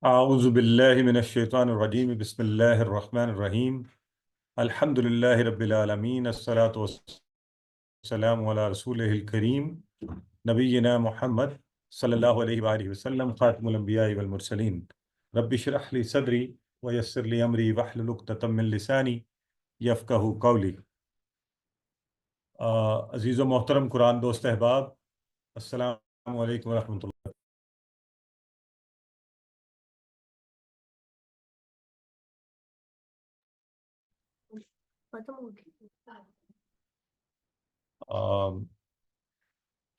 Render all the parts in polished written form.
أعوذ بالله من الشيطان الرجيم بسم الله الرحمن الرحيم الحمد لله رب العالمين الصلاة والسلام على رسوله الكريم نبينا محمد صلى الله عليه وآله وسلم خاتم الأنبياء والمرسلين رب اشرح لي صدري ويسر لي أمري واحلل عقدة من لساني يفقهوا قولي عزیز و محترم قرآن دوست احباب، السلام علیکم ورحمۃ اللہ۔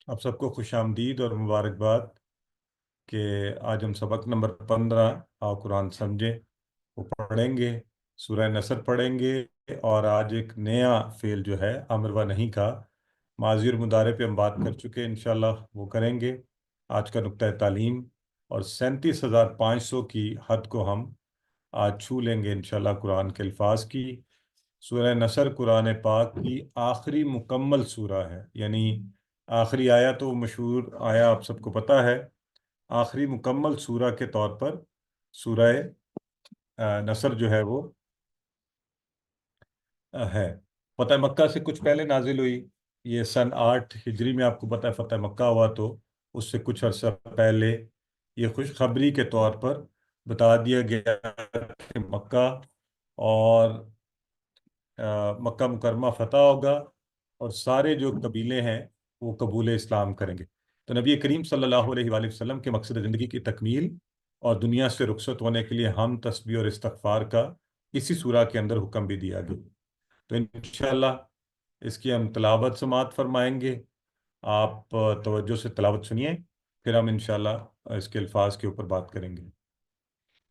آپ سب کو خوش آمدید اور مبارکباد کہ آج ہم سبق نمبر 15 قرآن سمجھیں وہ پڑھیں گے، سورہ نصر پڑھیں گے۔ اور آج ایک نیا فعل جو ہے امر و نہیں کا ماضی اور مضارع پہ ہم بات کر چکے، انشاءاللہ وہ کریں گے۔ آج کا نقطہ تعلیم اور 37,500 کی حد کو ہم آج چھو لیں گے انشاءاللہ قرآن کے الفاظ کی۔ سورہ نصر قرآن پاک کی آخری مکمل سورہ ہے، یعنی آخری آیا تو مشہور آیا آپ سب کو پتہ ہے، آخری مکمل سورہ کے طور پر سورہ نصر جو ہے وہ ہے۔ فتح مکہ سے کچھ پہلے نازل ہوئی، یہ سن 8 ہجری میں آپ کو پتہ ہے فتح مکہ ہوا، تو اس سے کچھ عرصہ پہلے یہ خوشخبری کے طور پر بتا دیا گیا کہ مکہ اور مکہ مکرمہ فتح ہوگا اور سارے جو قبیلے ہیں وہ قبول اسلام کریں گے۔ تو نبی کریم صلی اللہ علیہ وآلہ وسلم کے مقصد زندگی کی تکمیل اور دنیا سے رخصت ہونے کے لیے ہم تسبیح اور استغفار کا اسی سورہ کے اندر حکم بھی دیا گیا۔ تو انشاءاللہ اس کی ہم تلاوت سماعت فرمائیں گے، آپ توجہ سے تلاوت سنیے، پھر ہم انشاءاللہ اس کے الفاظ کے اوپر بات کریں گے۔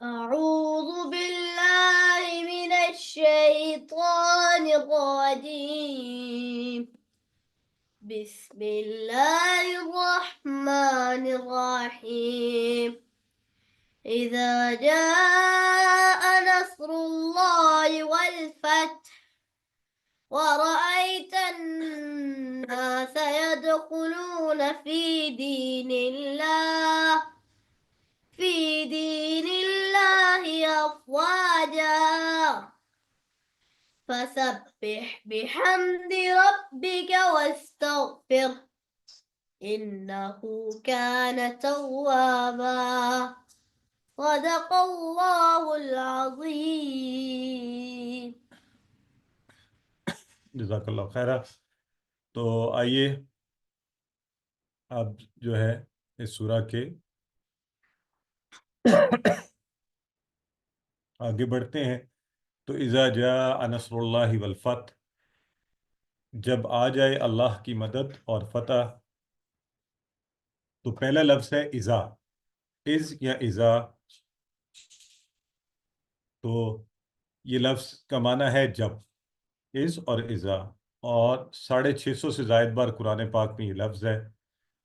أعوذ بالله من الشيطان الرجيم بسم الله الرحمن الرحيم إذا جاء نصر الله والفتح ورأيت الناس يدخلون في دين الله أفواجا فسبح بحمد ربك واستغفر إنه كان توابا صدق الله العظيم۔ جزاک اللہ خیرہ۔ تو آئیے اب جو ہے اس سورہ کے آگے بڑھتے ہیں۔ تو اذا جاء نصر اللہ والفتح، جب آ جائے اللہ کی مدد اور فتح، تو پہلا لفظ ہے اذا، از یا اذا، تو یہ لفظ کا معنی ہے جب، از اور اذا، اور 650 سے زائد بار قرآن پاک میں یہ لفظ ہے،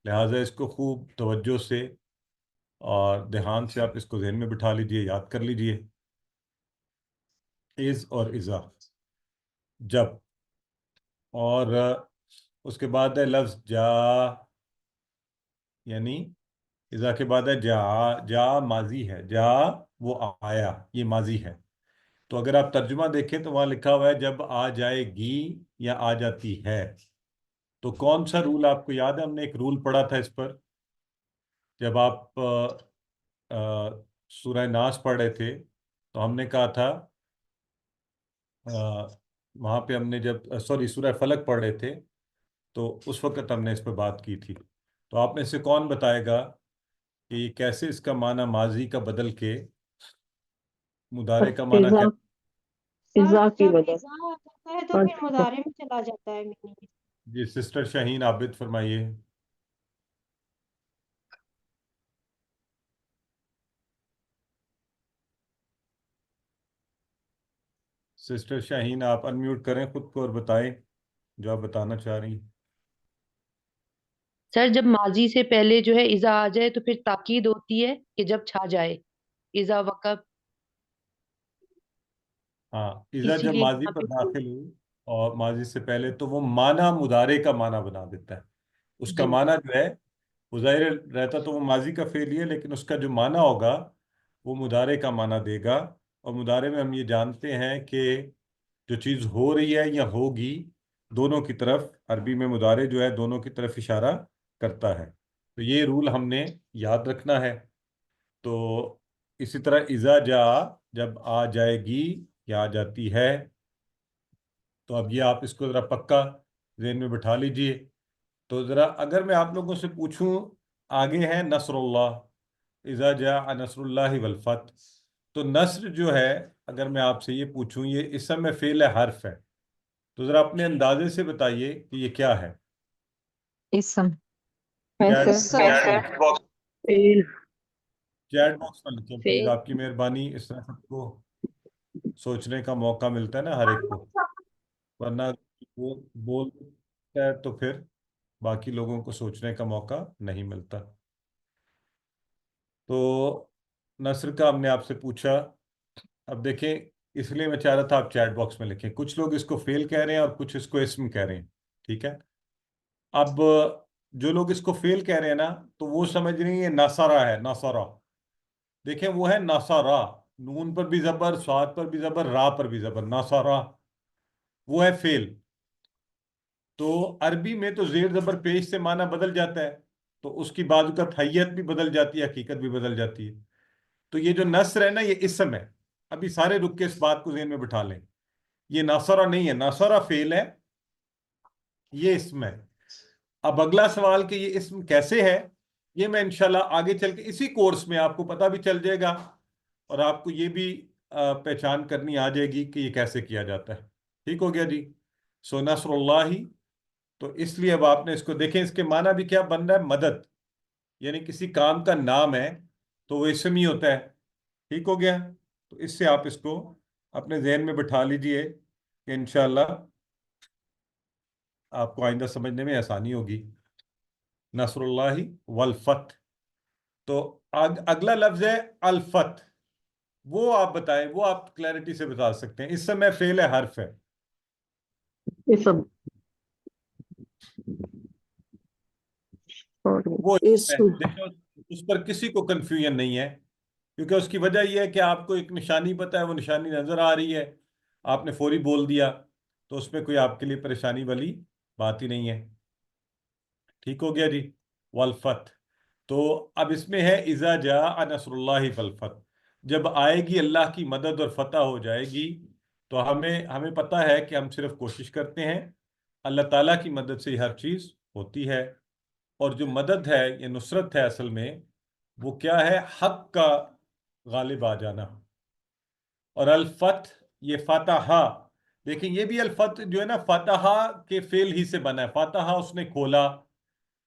لہٰذا اس کو خوب توجہ سے اور دھیان سے آپ اس کو ذہن میں بٹھا لیجئے، یاد کر لیجئے۔ از اور اذا، جب، اور اس کے بعد ہے لفظ جا، یعنی اذا کے بعد ہے جا، جا ماضی ہے، جا وہ آیا، یہ ماضی ہے۔ تو اگر آپ ترجمہ دیکھیں تو وہاں لکھا ہوا ہے جب آ جائے گی یا آ جاتی ہے۔ تو کون سا رول آپ کو یاد ہے؟ ہم نے ایک رول پڑھا تھا اس پر، جب آپ سورہ ناس پڑھ رہے تھے تو ہم نے کہا تھا، وہاں پہ ہم نے جب سورہ فلق پڑھ رہے تھے تو اس وقت ہم نے اس پہ بات کی تھی۔ تو آپ میں سے کون بتائے گا کہ یہ کیسے اس کا معنی ماضی کا بدل کے مضارع کا معنی کیا؟ اذا کی جب وجہ اذا آ جاتا ہے تو پھر مضارع میں چلا جاتا ہے میننگ۔ جی سسٹر شاہین عابد فرمائیے۔ سسٹر شاہین آپ انمیوٹ کریں خود کو اور بتائیں جو آپ بتانا چاہ رہی ہیں۔ سر جب ماضی سے پہلے جو ہے اذا آ جائے تو پھر تاکید ہوتی ہے کہ جب چھا جائے، اذا وقب، ہاں، اذا اسی جب لیے ماضی یہاں پر پہ داخل ہوئی اور ماضی سے پہلے تو وہ معنی مضارع کا معنی بنا دیتا ہے۔ اس کا جی معنی جو ہے وہ ظاہر رہتا تو وہ ماضی کا فعل ہی ہے، لیکن اس کا جو معنی ہوگا وہ مضارع کا معنی دے گا، اور مضارع میں ہم یہ جانتے ہیں کہ جو چیز ہو رہی ہے یا ہوگی دونوں کی طرف، عربی میں مضارع جو ہے دونوں کی طرف اشارہ کرتا ہے. تو یہ رول ہم نے یاد رکھنا ہے. تو اسی طرح اذا جا، جب آ جائے گی یا آ جاتی ہے. تو اب یہ آپ اس کو ذرا پکا ذہن میں بٹھا لیجئے. تو ذرا اگر میں آپ لوگوں سے پوچھوں، آگے ہے نصر اللہ، اذا جاء نصر اللہ والفتح. تو نصر جو ہے، اگر میں آپ سے یہ پوچھوں، یہ اسم میں فعل حرف ہے، تو ذرا اپنے اندازے سے بتائیے کہ یہ کیا ہے. اسم چیٹ فیل باکس میں لکھیں پلیز، فیل آپ کی مہربانی. اس طرح سب کو سوچنے کا موقع ملتا ہے نا ہر ایک کو، ورنہ وہ بولتا ہے تو پھر باقی لوگوں کو سوچنے کا موقع نہیں ملتا. تو نصر کا ہم نے آپ سے پوچھا. اب دیکھیں، اس لیے میں چاہ رہا تھا آپ چیٹ باکس میں لکھیں. کچھ لوگ اس کو فیل کہہ رہے ہیں اور کچھ اس کو اسم کہہ رہے ہیں. ٹھیک ہے. اب جو لوگ اس کو فیل کہہ رہے ہیں نا، تو وہ سمجھ رہے ہیں یہ نصرہ ہے. نصرہ، دیکھیں وہ ہے نصرہ، نون پر بھی زبر، صاد پر بھی زبر، را پر بھی زبر. نصرہ وہ ہے فیل. تو عربی میں تو زیر زبر پیش سے معنی بدل جاتا ہے، تو اس کی بعض اوقات حیت بھی بدل جاتی ہے، حقیقت بھی بدل جاتی ہے. تو یہ جو نصر ہے نا، یہ اسم ہے. ابھی سارے رک کے اس بات کو ذہن میں بٹھا لیں. یہ نصرہ نہیں ہے، نصرہ فعل ہے، یہ اسم ہے. اب اگلا سوال کہ یہ اسم کیسے ہے، یہ میں انشاءاللہ آگے چل کے اسی کورس میں آپ کو پتہ بھی چل جائے گا، اور آپ کو یہ بھی پہچان کرنی آ جائے گی کہ یہ کیسے کیا جاتا ہے. ٹھیک ہو گیا جی. سو نصر اللہ. تو اس لیے اب آپ نے اس کو دیکھیں، اس کے معنی بھی کیا بن رہا ہے؟ مدد. یعنی کسی کام کا نام ہے تو وہ اسم ہی ہوتا ہے. ٹھیک ہو گیا. تو اس سے آپ اس کو اپنے ذہن میں بٹھا لیجئے کہ انشاءاللہ آپ کو آئندہ سمجھنے میں آسانی ہوگی. نصر اللہ والفتح. تو اگلا لفظ ہے الفتح. وہ آپ بتائیں، وہ آپ کلیئرٹی سے بتا سکتے ہیں. اس سے میں فعل حرف ہے. اسم وہ اسم ہے. دیکھو، اس پر کسی کو کنفیوژن نہیں ہے، کیونکہ اس کی وجہ یہ ہے کہ آپ کو ایک نشانی پتہ ہے، وہ نشانی نظر آ رہی ہے، آپ نے فوری بول دیا، تو اس میں کوئی آپ کے لیے پریشانی والی بات ہی نہیں ہے. ٹھیک ہو گیا جی. والفتح. تو اب اس میں ہے اذا جاء نصر اللہ والفتح. جب آئے گی اللہ کی مدد اور فتح ہو جائے گی، تو ہمیں پتہ ہے کہ ہم صرف کوشش کرتے ہیں، اللہ تعالیٰ کی مدد سے ہر چیز ہوتی ہے. اور جو مدد ہے، یہ نصرت ہے، اصل میں وہ کیا ہے؟ حق کا غالب آ جانا. اور الفتح، یہ فاتحہ. دیکھیں یہ بھی الفتح جو ہے نا، فاتحہ کے فعل ہی سے بنا ہے. فاتحہ اس نے کھولا،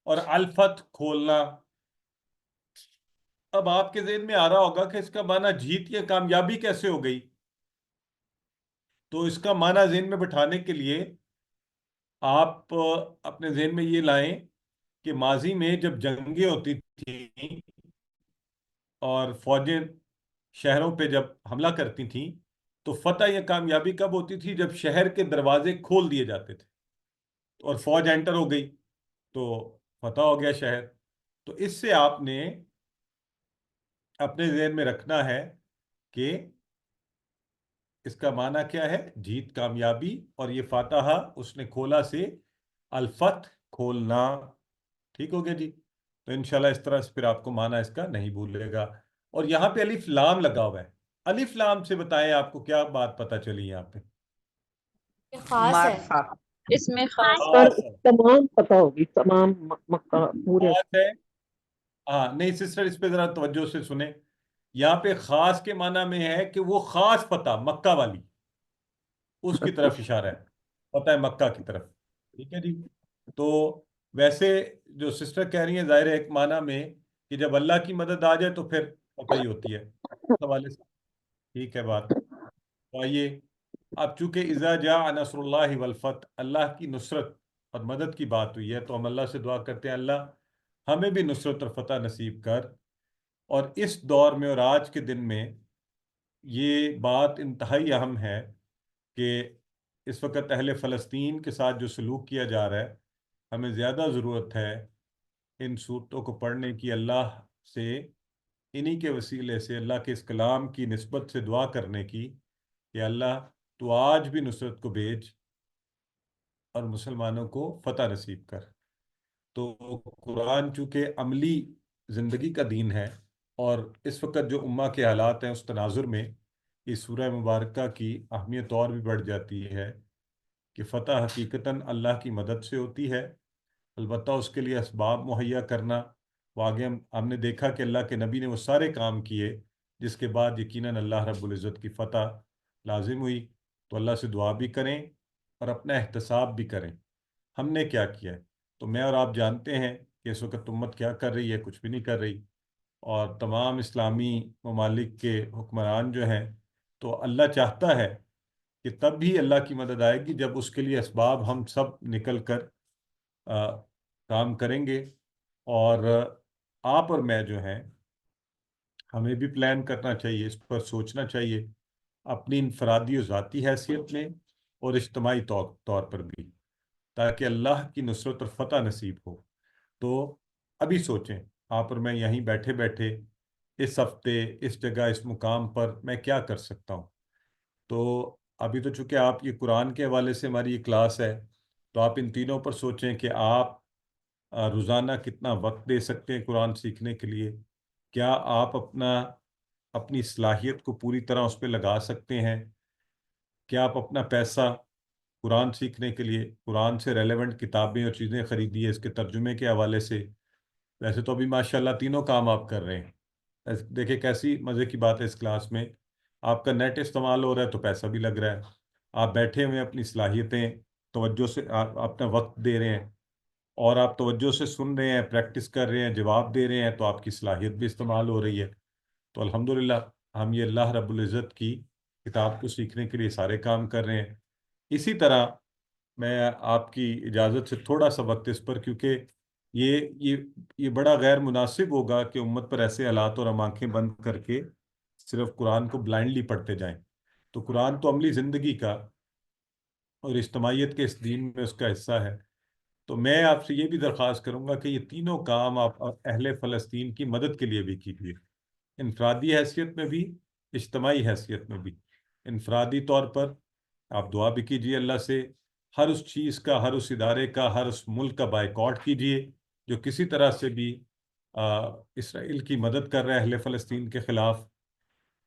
اور الفتح کھولنا. اب آپ کے ذہن میں آ رہا ہوگا کہ اس کا معنی جیت یا کامیابی کیسے ہو گئی. تو اس کا معنی ذہن میں بٹھانے کے لیے آپ اپنے ذہن میں یہ لائیں کہ ماضی میں جب جنگیں ہوتی تھیں اور فوجیں شہروں پہ جب حملہ کرتی تھیں، تو فتح یا کامیابی کب ہوتی تھی؟ جب شہر کے دروازے کھول دیے جاتے تھے اور فوج انٹر ہو گئی، تو فتح ہو گیا شہر. تو اس سے آپ نے اپنے ذہن میں رکھنا ہے کہ اس کا معنی کیا ہے؟ جیت، کامیابی. اور یہ فاتحہ اس نے کھولا سے الفتح کھولنا. ٹھیک ہو گیا جی. تو انشاءاللہ اس طرح سے پھر آپ کو معنی اس کا نہیں بھولے گا. اور یہاں پہ الف لام لگا ہوا ہے. الف لام سے بتائیں آپ کو کیا بات پتہ چلی یہاں پہ؟ یہ خاص ہے. معرفہ اس میں خاص پر خاص ہے. تمام پتہ ہوگی، تمام مکہ پورے. خاص ہے. ہاں نہیں سسٹر، اس پہ ذرا توجہ سے سنیں. یہاں پہ خاص کے معنی میں ہے کہ وہ خاص فتح مکہ والی، اس کی طرف اشارہ ہے، فتح مکہ کی طرف. ٹھیک ہے جی. تو ویسے جو سسٹر کہہ رہی ہیں، ظاہر ہے ایک معنی میں کہ جب اللہ کی مدد آ جائے تو پھر فتح ہی ہوتی ہے، اس حوالے سے ٹھیک ہے بات. تو آئیے، اب چونکہ اذا جاء نصر اللہ والفتح، اللہ کی نصرت اور مدد کی بات ہوئی ہے، تو ہم اللہ سے دعا کرتے ہیں اللہ ہمیں بھی نصرت اور فتح نصیب کر. اور اس دور میں اور آج کے دن میں یہ بات انتہائی اہم ہے کہ اس وقت اہل فلسطین کے ساتھ جو سلوک کیا جا رہا ہے، ہمیں زیادہ ضرورت ہے ان صورتوں کو پڑھنے کی، اللہ سے انہی کے وسیلے سے اللہ کے اس کلام کی نسبت سے دعا کرنے کی کہ اللہ تو آج بھی نصرت کو بھیج اور مسلمانوں کو فتح نصیب کر۔ تو قرآن چونکہ عملی زندگی کا دین ہے، اور اس وقت جو امہ کے حالات ہیں اس تناظر میں اس سورہ مبارکہ کی اہمیت اور بھی بڑھ جاتی ہے کہ فتح حقیقتاً اللہ کی مدد سے ہوتی ہے، البتہ اس کے لیے اسباب مہیا کرنا۔ وہ آگے ہم نے دیکھا کہ اللہ کے نبی نے وہ سارے کام کیے جس کے بعد یقیناً اللہ رب العزت کی فتح لازم ہوئی۔ تو اللہ سے دعا بھی کریں اور اپنا احتساب بھی کریں۔ ہم نے کیا کیا ہے؟ تو میں اور آپ جانتے ہیں کہ اس وقت امت کیا کر رہی ہے، کچھ بھی نہیں کر رہی، اور تمام اسلامی ممالک کے حکمران جو ہیں، تو اللہ چاہتا ہے کہ تب بھی اللہ کی مدد آئے گی جب اس کے لیے اسباب ہم سب نکل کر کام کریں گے۔ اور آپ اور میں جو ہیں، ہمیں بھی پلان کرنا چاہیے، اس پر سوچنا چاہیے اپنی انفرادی و ذاتی حیثیت میں اور اجتماعی طور پر بھی، تاکہ اللہ کی نصرت اور فتح نصیب ہو۔ تو ابھی سوچیں، آپ اور میں یہیں بیٹھے بیٹھے اس ہفتے اس جگہ اس مقام پر میں کیا کر سکتا ہوں۔ تو ابھی تو چونکہ آپ یہ قرآن کے حوالے سے ہماری یہ کلاس ہے، تو آپ ان تینوں پر سوچیں کہ آپ روزانہ کتنا وقت دے سکتے ہیں قرآن سیکھنے کے لیے۔ کیا آپ اپنی صلاحیت کو پوری طرح اس پہ لگا سکتے ہیں؟ کیا آپ اپنا پیسہ قرآن سیکھنے کے لیے، قرآن سے ریلیونٹ کتابیں اور چیزیں خریدی ہے اس کے ترجمے کے حوالے سے؟ ویسے تو ابھی ماشاءاللہ تینوں کام آپ کر رہے ہیں، دیکھیں کیسی مزے کی بات ہے، اس کلاس میں آپ کا نیٹ استعمال ہو رہا ہے تو پیسہ بھی لگ رہا ہے، آپ بیٹھے ہوئے اپنی صلاحیتیں توجہ سے اپنا وقت دے رہے ہیں، اور آپ توجہ سے سن رہے ہیں، پریکٹس کر رہے ہیں، جواب دے رہے ہیں، تو آپ کی صلاحیت بھی استعمال ہو رہی ہے۔ تو الحمدللہ ہم یہ اللہ رب العزت کی کتاب کو سیکھنے کے لیے سارے کام کر رہے ہیں۔ اسی طرح میں آپ کی اجازت سے تھوڑا سا وقت اس پر، کیونکہ یہ بڑا غیر مناسب ہوگا کہ امت پر ایسے حالات اور ہم آنکھیں بند کر کے صرف قرآن کو بلائنڈلی پڑھتے جائیں۔ تو قرآن تو عملی زندگی کا اور اجتماعیت کے اس دین میں اس کا حصہ ہے۔ تو میں آپ سے یہ بھی درخواست کروں گا کہ یہ تینوں کام آپ اہل فلسطین کی مدد کے لیے بھی کیجیے، انفرادی حیثیت میں بھی، اجتماعی حیثیت میں بھی۔ انفرادی طور پر آپ دعا بھی کیجیے اللہ سے، ہر اس چیز کا، ہر اس ادارے کا، ہر اس ملک کا بائیکاٹ کیجیے جو کسی طرح سے بھی اسرائیل کی مدد کر رہا ہے اہل فلسطین کے خلاف۔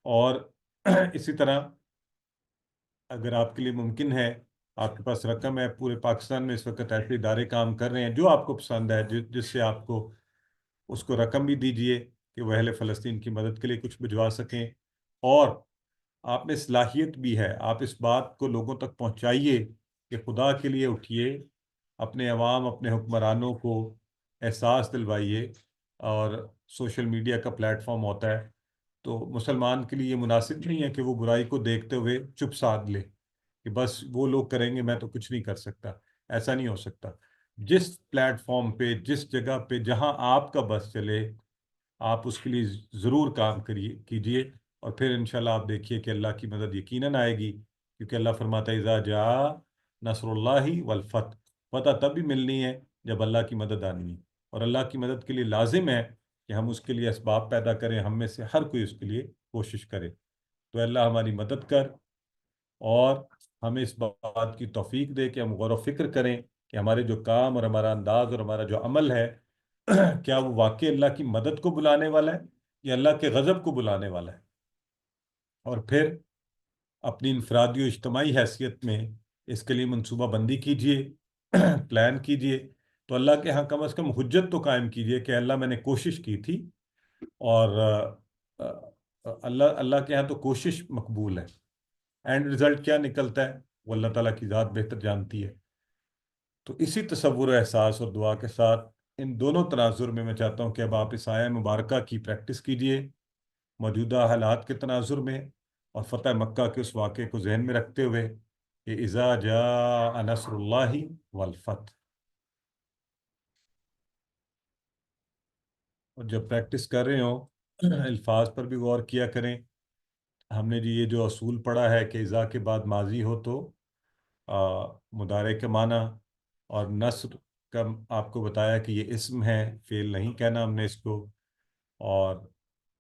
اور اسی طرح اگر آپ کے لیے ممکن ہے، آپ کے پاس رقم ہے، پورے پاکستان میں اس وقت ایسے ادارے کام کر رہے ہیں، جو آپ کو پسند ہے، جس سے آپ کو اس کو رقم بھی دیجیے کہ وہ اہل فلسطین کی مدد کے لیے کچھ بھجوا سکیں۔ اور آپ میں صلاحیت بھی ہے، آپ اس بات کو لوگوں تک پہنچائیے کہ خدا کے لیے اٹھیے، اپنے عوام، اپنے حکمرانوں کو احساس دلوائیے۔ اور سوشل میڈیا کا پلیٹ فارم ہوتا ہے، تو مسلمان کے لیے یہ مناسب نہیں ہے کہ وہ برائی کو دیکھتے ہوئے چپ سادھ لے کہ بس وہ لوگ کریں گے، میں تو کچھ نہیں کر سکتا۔ ایسا نہیں ہو سکتا۔ جس پلیٹ فارم پہ، جس جگہ پہ، جہاں آپ کا بس چلے، آپ اس کے لیے ضرور کام کیجیے، اور پھر انشاءاللہ آپ دیکھیے کہ اللہ کی مدد یقیناً آئے گی، کیونکہ اللہ فرماتا ہے اذا جاء نصر اللہ والفتح، فتح تب بھی ملنی ہے جب اللہ کی مدد آنی ہے، اور اللہ کی مدد کے لیے لازم ہے کہ ہم اس کے لیے اسباب پیدا کریں، ہم میں سے ہر کوئی اس کے لیے کوشش کرے۔ تو اللہ ہماری مدد کر، اور ہمیں اس بات کی توفیق دے کہ ہم غور و فکر کریں کہ ہمارے جو کام اور ہمارا انداز اور ہمارا جو عمل ہے کیا وہ واقعی اللہ کی مدد کو بلانے والا ہے یا اللہ کے غضب کو بلانے والا ہے۔ اور پھر اپنی انفرادی و اجتماعی حیثیت میں اس کے لیے منصوبہ بندی کیجیے، پلان کیجیے، تو اللہ کے ہاں کم از کم حجت تو قائم کیجیے کہ اللہ میں نے کوشش کی تھی، اور اللہ کے ہاں تو کوشش مقبول ہے۔ اینڈ رزلٹ کیا نکلتا ہے وہ اللہ تعالیٰ کی ذات بہتر جانتی ہے۔ تو اسی تصور و احساس اور دعا کے ساتھ ان دونوں تناظر میں چاہتا ہوں کہ اب آپ اس آیہ مبارکہ کی پریکٹس کیجیے موجودہ حالات کے تناظر میں، اور فتح مکہ کے اس واقعے کو ذہن میں رکھتے ہوئے کہ اذا جاء نصر اللہ والفتح۔ اور جب پریکٹس کر رہے ہوں الفاظ پر بھی غور کیا کریں۔ ہم نے یہ جو اصول پڑھا ہے کہ اذا کے بعد ماضی ہو تو مضارع کے معنی، اور نصر کا آپ کو بتایا کہ یہ اسم ہے، فعل نہیں کہنا ہم نے اس کو، اور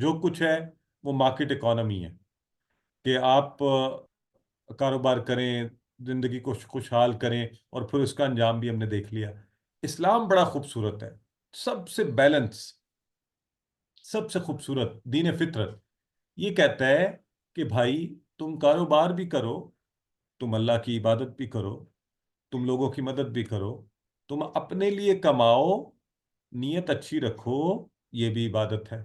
جو کچھ ہے وہ مارکیٹ اکانومی ہے کہ آپ کاروبار کریں، زندگی کو خوشحال کریں، اور پھر اس کا انجام بھی ہم نے دیکھ لیا۔ اسلام بڑا خوبصورت ہے، سب سے بیلنس، سب سے خوبصورت دین فطرت۔ یہ کہتا ہے کہ بھائی تم کاروبار بھی کرو، تم اللہ کی عبادت بھی کرو، تم لوگوں کی مدد بھی کرو، تم اپنے لیے کماؤ، نیت اچھی رکھو، یہ بھی عبادت ہے۔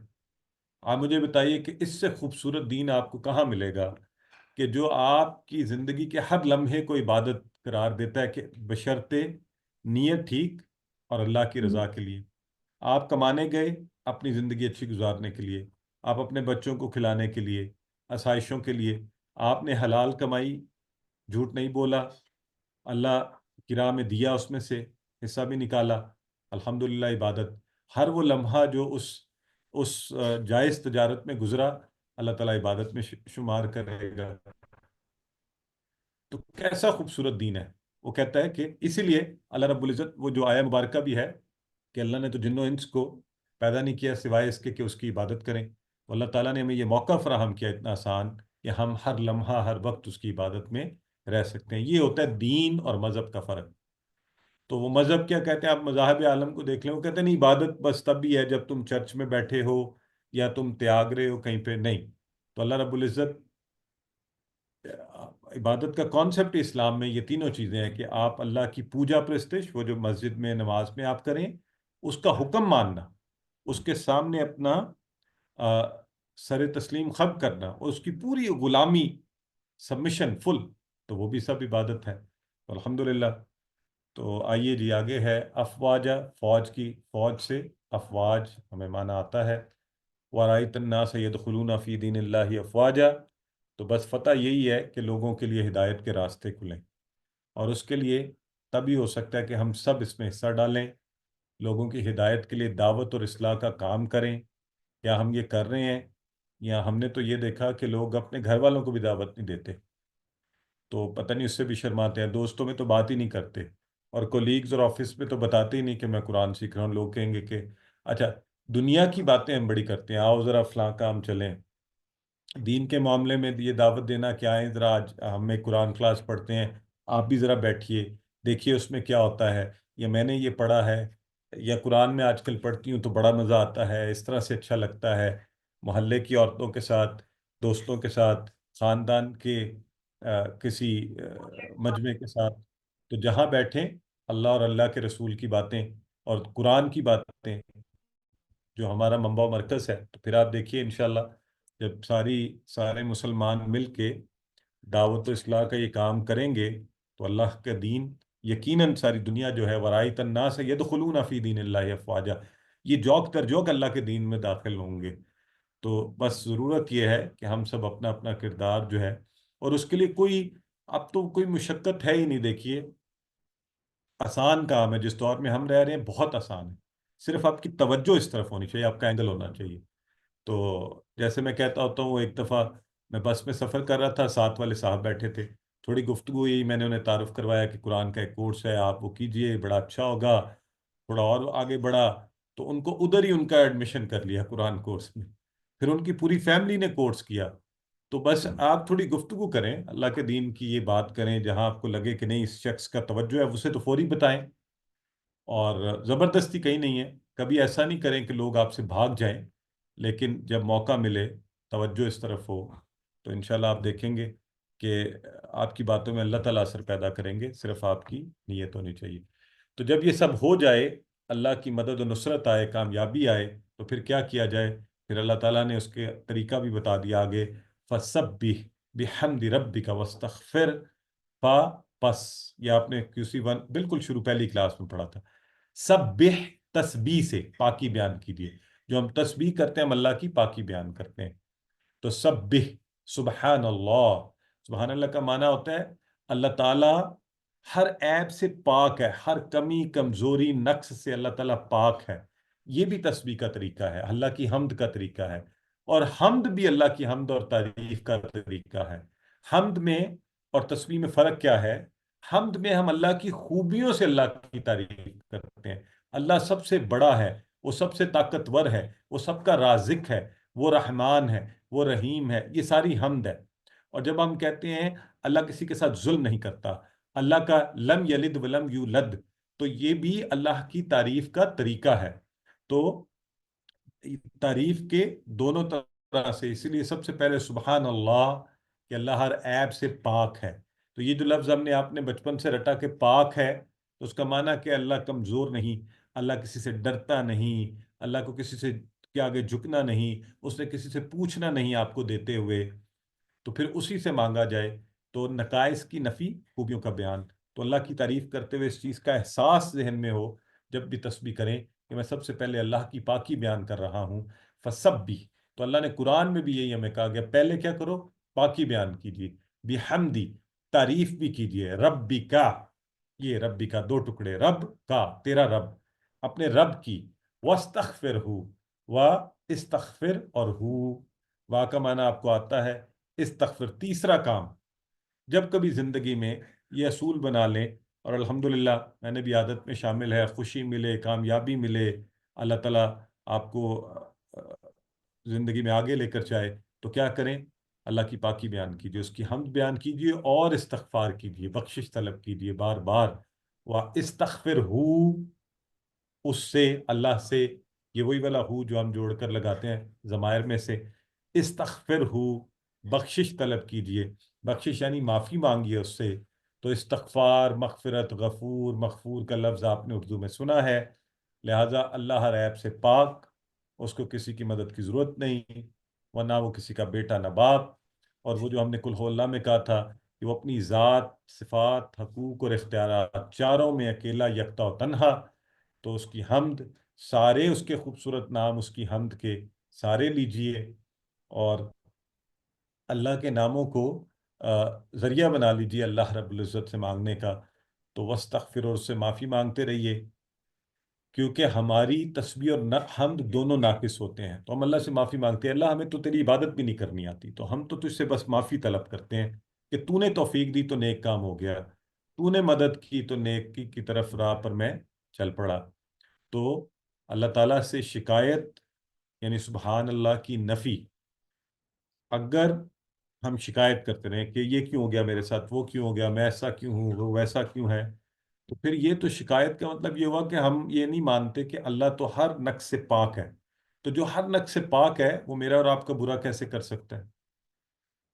آپ مجھے بتائیے کہ اس سے خوبصورت دین آپ کو کہاں ملے گا کہ جو آپ کی زندگی کے ہر لمحے کو عبادت قرار دیتا ہے، کہ بشرطے نیت ٹھیک اور اللہ کی رضا کے لیے۔ آپ کمانے گئے اپنی زندگی اچھی گزارنے کے لیے، آپ اپنے بچوں کو کھلانے کے لیے، آسائشوں کے لیے، آپ نے حلال کمائی، جھوٹ نہیں بولا، اللہ کی راہ میں دیا، اس میں سے حصہ بھی نکالا، الحمدللہ عبادت۔ ہر وہ لمحہ جو اس جائز تجارت میں گزرا، اللہ تعالیٰ عبادت میں شمار کرے گا۔ تو کیسا خوبصورت دین ہے۔ وہ کہتا ہے کہ اسی لیے اللہ رب العزت، وہ جو آیہ مبارکہ بھی ہے کہ اللہ نے تو جن و انس کو پیدا نہیں کیا سوائے اس کے کہ اس کی عبادت کریں، تو اللہ تعالیٰ نے ہمیں یہ موقع فراہم کیا اتنا آسان کہ ہم ہر لمحہ ہر وقت اس کی عبادت میں رہ سکتے ہیں۔ یہ ہوتا ہے دین اور مذہب کا فرق۔ تو وہ مذہب کیا کہتے ہیں، آپ مذاہب عالم کو دیکھ لیں، وہ کہتے ہیں نہیں عبادت بس تب بھی ہے جب تم چرچ میں بیٹھے ہو یا تم تیاگ رہے ہو کہیں پہ، نہیں۔ تو اللہ رب العزت، عبادت کا کانسیپٹ اسلام میں یہ تینوں چیزیں ہیں کہ آپ اللہ کی پوجا پرستش، وہ جو مسجد میں نماز میں آپ کریں، اس کا حکم ماننا، اس کے سامنے اپنا سر تسلیم خم کرنا، اور اس کی پوری غلامی، سبمیشن فل، تو وہ بھی سب عبادت ہے۔ الحمدللہ۔ تو آئیے جی، آگے ہے افواجہ، فوج کی، فوج سے افواج ہمیں معنی آتا ہے۔ وَرَأَيْتَ النَّاسَ يَدْخُلُونَ فِي دِينِ اللَّهِ أَفْوَاجًا۔ تو بس فتح یہی ہے کہ لوگوں کے لیے ہدایت کے راستے کھلیں، اور اس کے لیے تبھی ہو سکتا ہے کہ ہم سب اس میں حصہ ڈالیں، لوگوں کی ہدایت کے لیے دعوت اور اصلاح کا کام کریں۔ کیا ہم یہ کر رہے ہیں؟ یا ہم نے تو یہ دیکھا کہ لوگ اپنے گھر والوں کو بھی دعوت نہیں دیتے، تو پتہ نہیں اس سے بھی شرماتے ہیں، دوستوں میں تو بات ہی نہیں کرتے، اور کولیگز اور آفس میں تو بتاتے ہی نہیں کہ میں قرآن سیکھ رہا ہوں۔ لوگ کہیں گے کہ اچھا دنیا کی باتیں ہم بڑی کرتے ہیں، آؤ ذرا فلاں کام چلیں، دین کے معاملے میں یہ دعوت دینا کیا ہے، ذرا آج ہم میں قرآن کلاس پڑھتے ہیں، آپ بھی ذرا بیٹھیے دیکھیے اس میں کیا ہوتا ہے، یا میں نے یہ پڑھا ہے، یا قرآن میں آج کل پڑھتی ہوں تو بڑا مزہ آتا ہے، اس طرح سے اچھا لگتا ہے، محلے کی عورتوں کے ساتھ، دوستوں کے ساتھ، خاندان کے کسی مجمع کے ساتھ، تو جہاں بیٹھیں اللہ اور اللہ کے رسول کی باتیں اور قرآن کی باتیں جو ہمارا منبع و مرکز ہے، تو پھر آپ دیکھیے انشاءاللہ جب سارے مسلمان مل کے دعوت و اصلاح کا یہ کام کریں گے تو اللہ کا دین یقیناً ساری دنیا جو ہے وَرَأَيْتَ النَّاسَ يَدْخُلُونَ فِي دِينِ اللَّهِ أَفْوَاجًا، یہ جوک در جوک اللہ کے دین میں داخل ہوں گے۔ تو بس ضرورت یہ ہے کہ ہم سب اپنا اپنا کردار جو ہے، اور اس کے لیے اب تو کوئی مشقت ہے ہی نہیں۔ دیکھیے آسان کام ہے، جس دور میں ہم رہ رہے ہیں بہت آسان ہے، صرف آپ کی توجہ اس طرف ہونی چاہیے، آپ کا اینگل ہونا چاہیے۔ تو جیسے میں کہتا ہوتا ہوں، ایک دفعہ میں بس میں سفر کر رہا تھا، ساتھ والے صاحب بیٹھے تھے، تھوڑی گفتگو ہوئی، میں نے انہیں تعارف کروایا کہ قرآن کا ایک کورس ہے، آپ وہ کیجئے، بڑا اچھا ہوگا۔ تھوڑا اور آگے بڑھا تو ان کو ادھر ہی ان کا ایڈمیشن کر لیا قرآن کورس میں، پھر ان کی پوری فیملی نے کورس کیا۔ تو بس آپ تھوڑی گفتگو کریں، اللہ کے دین کی یہ بات کریں، جہاں آپ کو لگے کہ نہیں اس شخص کا توجہ ہے اسے تو فوری بتائیں، اور زبردستی کہیں نہیں ہے، کبھی ایسا نہیں کریں کہ لوگ آپ سے بھاگ جائیں، لیکن جب موقع ملے، توجہ اس طرف ہو، تو انشاءاللہ آپ دیکھیں گے کہ آپ کی باتوں میں اللہ تعالیٰ اثر پیدا کریں گے، صرف آپ کی نیت ہونی چاہیے۔ تو جب یہ سب ہو جائے، اللہ کی مدد و نصرت آئے، کامیابی آئے، تو پھر کیا کیا جائے؟ پھر اللہ تعالیٰ نے اس کے طریقہ بھی بتا دیا آگے، فَسَبِّحْ بِحَمْدِ رَبِّكَ وَاسْتَغْفِرْ۔ پس یہ آپ نے QC1 بالکل شروع پہلی کلاس میں پڑھا تھا، سبح، تسبیح سے پاکی بیان کیجیے، جو ہم تسبیح کرتے ہیں ہم اللہ کی پاکی بیان کرتے ہیں۔ تو سبح، سبحان اللہ، سبحان اللہ کا معنی ہوتا ہے اللہ تعالیٰ ہر عیب سے پاک ہے، ہر کمی کمزوری نقص سے اللہ تعالیٰ پاک ہے۔ یہ بھی تسبیح کا طریقہ ہے، اللہ کی حمد کا طریقہ ہے، اور حمد بھی اللہ کی حمد اور تعریف کا طریقہ ہے۔ حمد میں اور تسبیح میں فرق کیا ہے؟ حمد میں ہم اللہ کی خوبیوں سے اللہ کی تعریف کرتے ہیں، اللہ سب سے بڑا ہے، وہ سب سے طاقتور ہے، وہ سب کا رازق ہے، وہ رحمان ہے، وہ رحیم ہے، یہ ساری حمد ہے۔ اور جب ہم کہتے ہیں اللہ کسی کے ساتھ ظلم نہیں کرتا، اللہ کا لم یلد ولم یولد، تو یہ بھی اللہ کی تعریف کا طریقہ ہے۔ تو تعریف کے دونوں طرح سے، اسی لیے سب سے پہلے سبحان اللہ کہ اللہ ہر عیب سے پاک ہے۔ تو یہ جو لفظ ہم نے آپ نے بچپن سے رٹا کہ پاک ہے، تو اس کا معنی کہ اللہ کمزور نہیں، اللہ کسی سے ڈرتا نہیں، اللہ کو کسی سے کے آگے جھکنا نہیں، اس نے کسی سے پوچھنا نہیں آپ کو دیتے ہوئے، تو پھر اسی سے مانگا جائے۔ تو نقائص کی نفی، خوبیوں کا بیان۔ تو اللہ کی تعریف کرتے ہوئے اس چیز کا احساس ذہن میں ہو جب بھی تسبیح کریں کہ میں سب سے پہلے اللہ کی پاکی بیان کر رہا ہوں۔ فسبح، تو اللہ نے قرآن میں بھی یہی ہمیں کہا گیا، پہلے کیا کرو؟ پاکی بیان کیجیے، بحمدی، تعریف بھی کیجیے، ربی کا، یہ ربی کا دو ٹکڑے، رب کا تیرا رب، اپنے رب کی، واستغفر ہو، و استغفر اور ہو، وا کا معنی آپ کو آتا ہے استغفر۔ تیسرا کام، جب کبھی زندگی میں یہ اصول بنا لیں، اور الحمدللہ میں نے بھی عادت میں شامل ہے، خوشی ملے، کامیابی ملے، اللہ تعالیٰ آپ کو زندگی میں آگے لے کر جائے، تو کیا کریں؟ اللہ کی پاکی بیان کیجیے، اس کی حمد بیان کیجیے، اور استغفار کیجیے، بخشش طلب کیجیے بار بار۔ وہ استغفر ہو، اس سے، اللہ سے، یہ وہی والا ہو جو ہم جوڑ کر لگاتے ہیں ضمائر میں سے، استغفر ہو، بخشش طلب کیجیے، بخشش یعنی معافی مانگیے اس سے۔ تو استغفار، مغفرت، غفور، مغفور کا لفظ آپ نے اردو میں سنا ہے، لہٰذا اللہ ہر عیب سے پاک، اس کو کسی کی مدد کی ضرورت نہیں، ورنہ وہ کسی کا بیٹا نہ باپ۔ اور وہ جو ہم نے کل ہو اللہ میں کہا تھا کہ وہ اپنی ذات، صفات، حقوق اور اختیارات چاروں میں اکیلا، یکتا و تنہا، تو اس کی حمد، سارے اس کے خوبصورت نام اس کی حمد کے سارے لیجئے، اور اللہ کے ناموں کو ذریعہ بنا لیجئے اللہ رب العزت سے مانگنے کا۔ تو واستغفر، اور اس سے معافی مانگتے رہیے، کیونکہ ہماری تسبیح اور حمد دونوں ناقص ہوتے ہیں۔ تو ہم اللہ سے معافی مانگتے ہیں، اللہ ہمیں تو تیری عبادت بھی نہیں کرنی آتی، تو ہم تو تجھ سے بس معافی طلب کرتے ہیں کہ تو نے توفیق دی تو نیک کام ہو گیا، تو نے مدد کی تو نیکی کی طرف راہ پر میں چل پڑا۔ تو اللہ تعالیٰ سے شکایت یعنی سبحان اللہ کی نفی، اگر ہم شکایت کرتے رہیں کہ یہ کیوں ہو گیا میرے ساتھ، وہ کیوں ہو گیا، میں ایسا کیوں ہوں، وہ ویسا کیوں ہے، تو پھر یہ تو شکایت کا مطلب یہ ہوا کہ ہم یہ نہیں مانتے کہ اللہ تو ہر نقص سے پاک ہے۔ تو جو ہر نقص سے پاک ہے وہ میرا اور آپ کا برا کیسے کر سکتا ہے؟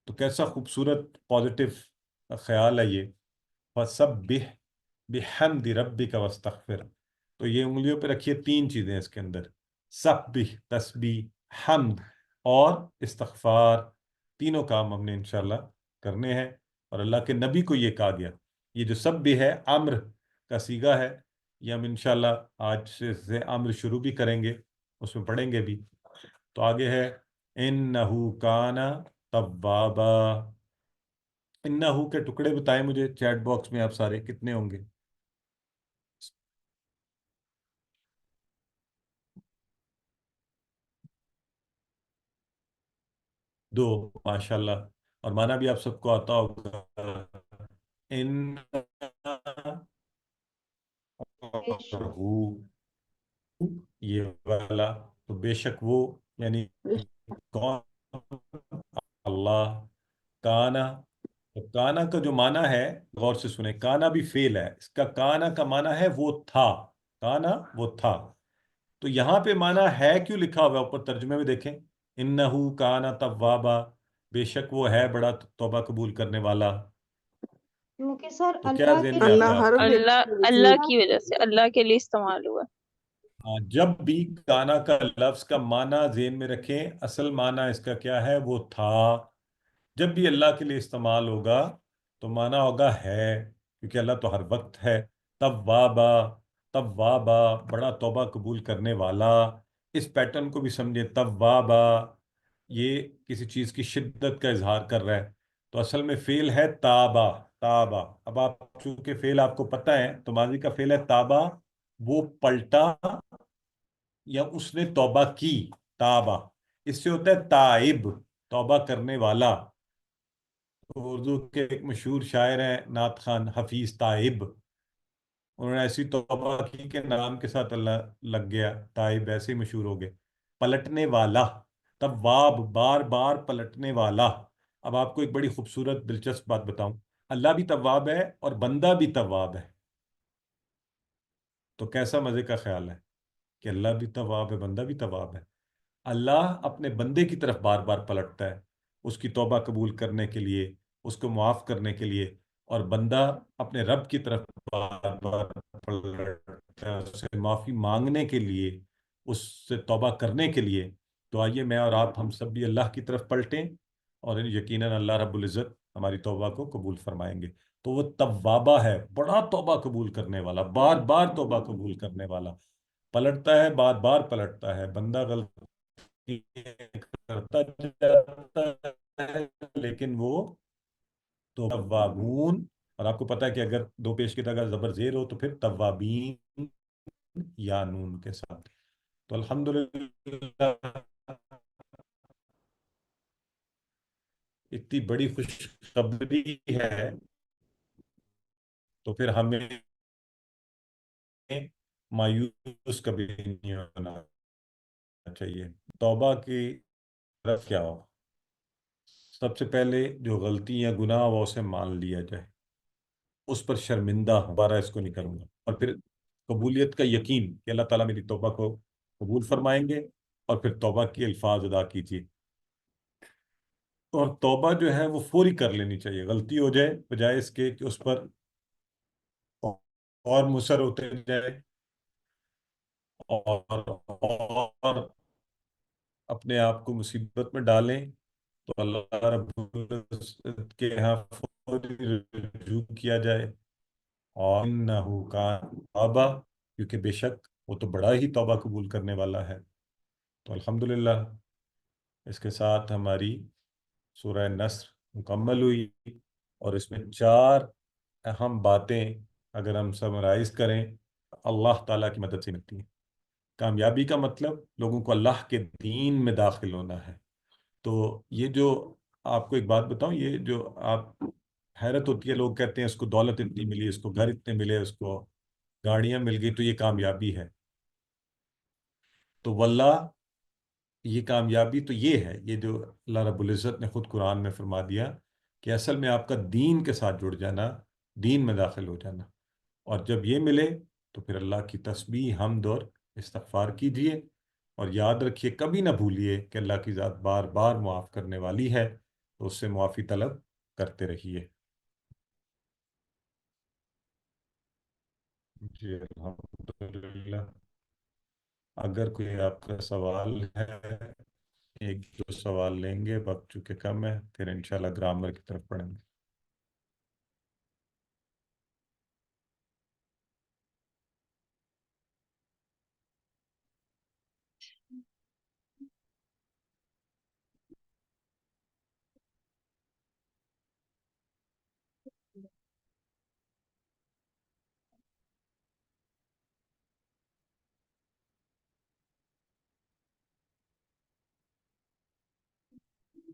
تو کیسا خوبصورت پازیٹیو خیال ہے یہ، فسبح بحمد ربک واستغفر۔ تو یہ انگلیوں پہ رکھیے، تین چیزیں اس کے اندر، سبح تسبیح، حمد اور استغفار، تینوں کام ہم نے انشاءاللہ کرنے ہیں۔ اور اللہ کے نبی کو یہ کہا گیا، یہ جو سبح ہے امر کا صیغہ ہے، یہ ہم انشاءاللہ آج سے امر شروع بھی کریں گے، اس میں پڑھیں گے بھی۔ تو آگے ہے انہو کان توابا۔ انہو کے ٹکڑے بتائیں مجھے چیٹ باکس میں، آپ سارے کتنے ہوں گے؟ دو، ماشاءاللہ، اور مانا بھی آپ سب کو آتا ہوگا، ان یہ والا، تو بے شک وہ، یعنی کون؟ اللہ، کانا، تو کانا کا جو معنی ہے غور سے سنیں، کانا بھی فعل ہے، اس کا کانا کا معنی ہے وہ تھا، کانا وہ تھا۔ تو یہاں پہ معنی ہے کیوں لکھا ہوا ہے اوپر ترجمے میں دیکھیں، انہو کانا توابا، بے شک وہ ہے بڑا توبہ قبول کرنے والا۔ کیونکہ سر تو کیا اللہ ذہن کے میں اللہ آتا ہے؟ ہر اللہ کی وجہ سے، اللہ کے لیے استعمال ہوا۔ جب بھی کانا کا لفظ کا معنی ذہن میں رکھیں، اصل معنی اس کا کیا ہے؟ وہ تھا۔ جب بھی اللہ کے لیے استعمال ہوگا تو معنی ہوگا ہے، کیونکہ اللہ تو ہر وقت ہے۔ توابا، توابا بڑا توبہ قبول کرنے والا، اس پیٹرن کو بھی سمجھے۔ توابا یہ کسی چیز کی شدت کا اظہار کر رہا ہے، تو اصل میں فعل ہے تابا، تابا۔ اب آپ چونکہ فعل آپ کو پتہ ہے، تو ماضی کا فعل ہے تابا، وہ پلٹا یا اس نے توبہ کی، تابا، اس سے ہوتا ہے تائب، توبہ کرنے والا۔ اردو کے ایک مشہور شاعر ہیں نعت خان حفیظ تائب، انہوں نے ایسی توبہ کی کہ نام کے ساتھ اللہ لگ گیا، تائب ایسے ہی مشہور ہو گئے، پلٹنے والا۔ تواب بار بار پلٹنے والا۔ اب آپ کو ایک بڑی خوبصورت دلچسپ بات بتاؤں، اللہ بھی تواب ہے اور بندہ بھی تواب ہے۔ تو کیسا مزے کا خیال ہے کہ اللہ بھی تواب ہے، بندہ بھی تواب ہے۔ اللہ اپنے بندے کی طرف بار بار پلٹتا ہے اس کی توبہ قبول کرنے کے لیے، اس کو معاف کرنے کے لیے، اور بندہ اپنے رب کی طرف بار بار پلٹتا ہے اس سے معافی مانگنے کے لیے، اس سے توبہ کرنے کے لیے۔ تو آئیے میں اور آپ ہم سب بھی اللہ کی طرف پلٹیں، اور یقیناً اللہ رب العزت ہماری توبہ کو قبول فرمائیں گے۔ تو وہ توابہ ہے، بڑا توبہ قبول کرنے والا، بار بار توبہ قبول کرنے والا، پلٹتا ہے، بار بار پلٹتا ہے، بندہ غلطی کرتا جاتا ہے لیکن وہ توابون۔ اور آپ کو پتا ہے کہ اگر دو پیش کی اگر زبر زیر ہو تو پھر توابین یا نون کے ساتھ۔ تو الحمدللہ اتنی بڑی خوشخبری ہے تو پھر ہمیں مایوس کبھی نہیں ہونا چاہیے۔ توبہ کی طرف کیا ہو، سب سے پہلے جو غلطی یا گناہ ہو اسے مان لیا جائے، اس پر شرمندہ ہوں، دوبارہ اس کو نہیں کروں گا، اور پھر قبولیت کا یقین کہ اللہ تعالیٰ میری توبہ کو قبول فرمائیں گے، اور پھر توبہ کی الفاظ ادا کیجیے۔ اور توبہ جو ہے وہ فوری کر لینی چاہیے، غلطی ہو جائے بجائے اس کے کہ اس پر اور مصر ہوتے جائے اور اپنے آپ کو مصیبت میں ڈالیں، تو اللہ رب العزت کے یہاں فوری رجوع کیا جائے، اور انہو کان توابا، کیونکہ بے شک وہ تو بڑا ہی توبہ قبول کرنے والا ہے۔ تو الحمدللہ اس کے ساتھ ہماری سورہ نصر مکمل ہوئی، اور اس میں 4 اہم باتیں اگر ہم سمرائز کریں اللہ تعالیٰ کی مدد سے ملتی ہیں۔ کامیابی کا مطلب لوگوں کو اللہ کے دین میں داخل ہونا ہے۔ تو یہ جو آپ کو ایک بات بتاؤں، یہ جو آپ حیرت ہوتی ہے، لوگ کہتے ہیں اس کو دولت اتنی ملی، اس کو گھر اتنے ملے، اس کو گاڑیاں مل گئی تو یہ کامیابی ہے۔ تو واللہ یہ کامیابی تو یہ ہے، یہ جو اللہ رب العزت نے خود قرآن میں فرما دیا کہ اصل میں آپ کا دین کے ساتھ جڑ جانا، دین میں داخل ہو جانا، اور جب یہ ملے تو پھر اللہ کی تسبیح، حمد اور استغفار کیجئے، اور یاد رکھیے کبھی نہ بھولیے کہ اللہ کی ذات بار بار معاف کرنے والی ہے، تو اس سے معافی طلب کرتے رہیے۔ جی الحمدللہ، اگر کوئی آپ کا سوال ہے، ایک دو سوال لیں گے، وقت چونکہ کم ہے، پھر انشاءاللہ گرامر کی طرف پڑھیں گے۔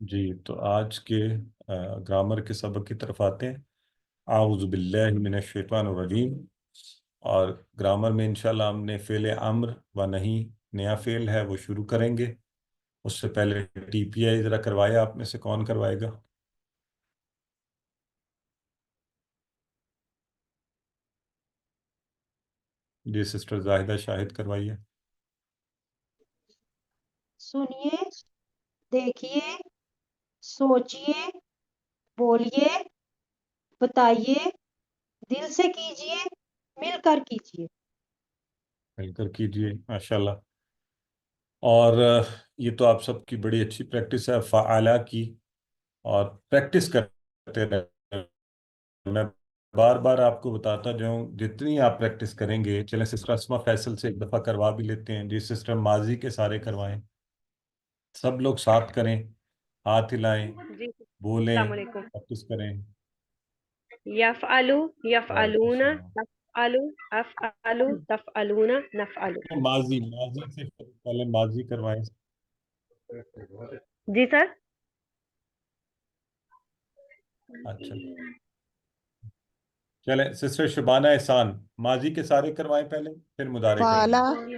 جی تو آج کے گرامر کے سبق کی طرف آتے ہیں۔ اعوذ باللہ من الشیطان الرجیم، اور گرامر میں انشاءاللہ ہم نے فعل امر و نہیں نیا فعل ہے وہ شروع کریں گے۔ اس سے پہلے ٹی پی آئی ذرا کروایا، آپ میں سے کون کروائے گا؟ جی سسٹر زاہدہ شاہد کروائیے۔ سنیے، دیکھیے، سوچیے، بولیے، بتائیے، دل سے کیجیے، مل کر کیجیے۔ مل کر کیجیے، ماشاءاللہ۔ اور یہ تو آپ سب کی بڑی اچھی پریکٹس ہے فعالہ کی، اور پریکٹس کرتے رہیں۔ میں بار بار آپ کو بتاتا جاؤں، جتنی آپ پریکٹس کریں گے، چلیں سسٹر اسما فیصل سے ایک دفعہ کروا بھی لیتے ہیں۔ جی سسٹر ماضی کے سارے کروائیں، سب لوگ ساتھ کریں، ہاتھ ہلائیں، جی بولیں، السلام علیکم۔ پریکٹس کریں۔ یفعلو، وعلیکم یفعلون، السلام۔ تفعلو، افعلو، تفعلون، نفعلو۔ ماضی سے پہلے ماضی کروائیں۔ جی سر۔ اچھا چلیں سسٹر شبانہ احسان، ماضی کے سارے کروائیں پہلے، پھر مضارع کریں فعلا، گے۔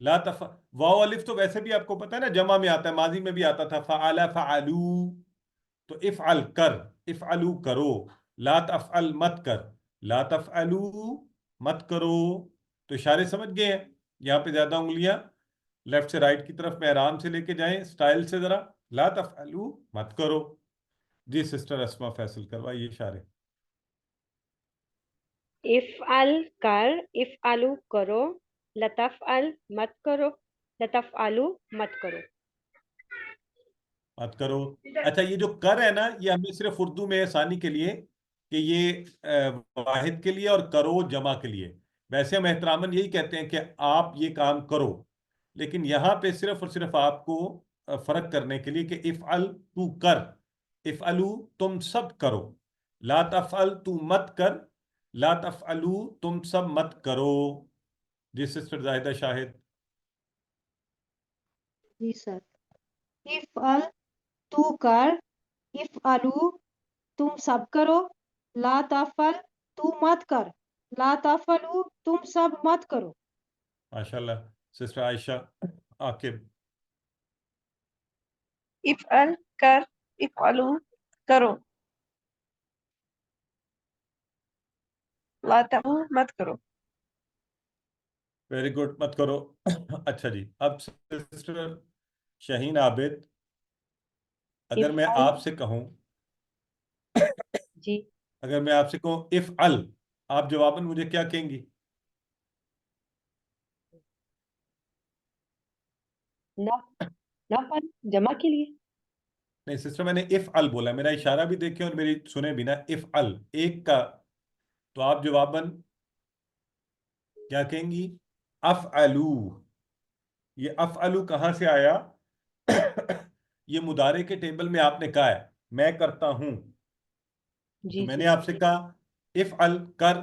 لا تف واو الف تو ویسے بھی آپ کو پتا ہے نا جمع میں آتا ہے، ماضی میں بھی آتا تھا، فعل فعلو، تو افعل کر، افعلو کرو، لا تفعل مت کر، لا تفعلو مت کرو. تو اشارے سمجھ گئے ہیں؟ یہاں پہ زیادہ انگلیاں لیفٹ سے رائٹ کی طرف میں آرام سے لے کے جائیں سٹائل سے ذرا. لا تفعلو مت کرو. جی سسٹر اسما فیصل کروائیے اشارے. افعل کر، افعلو کرو، لتفعل مت کرو، لتفعلو مت کرو. مت کرو. اچھا یہ جو کر ہے نا، یہ ہمیں صرف اردو میں آسانی کے لیے کہ یہ واحد کے لیے اور کرو جمع کے لیے. ویسے ہم احتراماً یہی کہتے ہیں کہ آپ یہ کام کرو، لیکن یہاں پہ صرف اور صرف آپ کو فرق کرنے کے لیے کہ افعل تو کر، افعلو تم سب کرو، لا تفعل تو مت کر، لا تفعلو تم سب مت کرو. جی سسٹر زاہدہ شاہد. جی سر. افعل تو کر، افعلو تم سب کرو، لا تفعل تو مت کر، لا تفعلو تم سب مت کرو. ماشاء اللہ. سسٹر عائشہ عاقب. افعل کر، افعلو کرو، لا تفعلو مت کرو. ویری گڈ مت کرو. اچھا جی اب سسٹر شہین عابد، اگر میں افعل آپ سے کہوں، جی اگر میں آپ سے کہوں افعل، آپ جواباً مجھے کیا کہیں گی؟ نفعل جمع کے لیے. نہیں سسٹر میں نے افعل بولا، میرا اشارہ بھی دیکھیں اور میری سنیں بھی نا. افعل ایک کا، تو آپ جواباً کیا کہیں گی؟ افعلو. یہ افعلو کہاں سے آیا؟ یہ مضارع کے ٹیبل میں آپ نے کہا ہے میں کرتا ہوں، تو جی میں جی نے آپ سے کہا افعل کر،